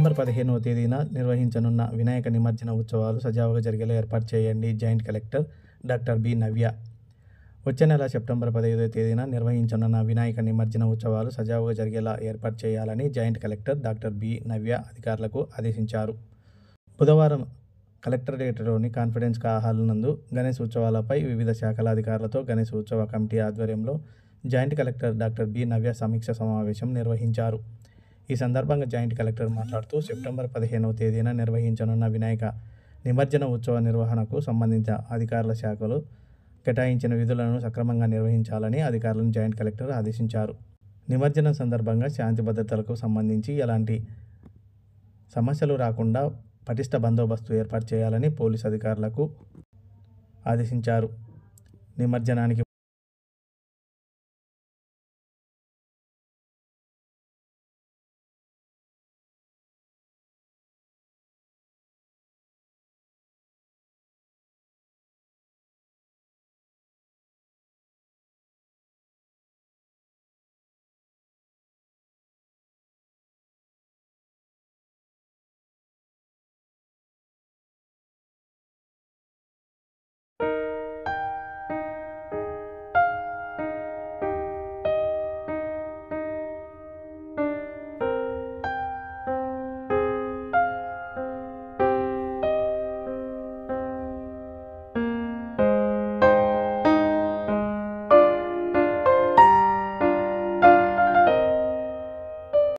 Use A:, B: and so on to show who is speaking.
A: September 15వ తేదీన నిర్వహించనున్న వినాయక నిమజ్జన ఉత్సవాలు సజావుగా జరిగేలా ఏర్పాటు చేయండి. Joint collector doctor B. Navya. వచ్చే నెల సెప్టెంబర్ 15వ తేదీన నిర్వహించనున్న వినాయక నిమజ్జన ఉత్సవాలు సజావుగా జరిగేలా ఏర్పాటు చేయాలని జాయింట్ కలెక్టర్ డాక్టర్ బి. నవ్య అధికారులకు ఆదేశించారు. బుధవారం కలెక్టరేట్లోని కాన్ఫిడెన్స్ హాల్ నందు గణేశ్ ఉత్సవాలపై వివిధ శాఖల అధికారులతో గణేశ్ ఉత్సవ కమిటీ ఆధ్వర్యంలో జాయింట్ కలెక్టర్ డాక్టర్ బి. నవ్య సమీక్ష సమావేశం నిర్వహించారు. ఈ సందర్భంగా జాయింట్ కలెక్టర్ మాట్లాడుతూ సెప్టెంబర్ 15వ తేదీన నిర్వహించనున్న వినాయక నిమజ్జన ఉత్సవ నిర్వహణకు సంబంధించిన అధికారుల శాఖలు కేటాయించిన విధులను సక్రమంగా నిర్వహించాలని అధికారులను జాయింట్ కలెక్టర్ ఆదేశించారు. నిమజ్జనం సందర్భంగా శాంతి భద్రతలకు సంబంధించి ఎలాంటి సమస్యలు రాకుండా పటిష్ట బందోబస్తు ఏర్పాటు చేయాలని పోలీసు అధికారులకు ఆదేశించారు. నిమజ్జనానికి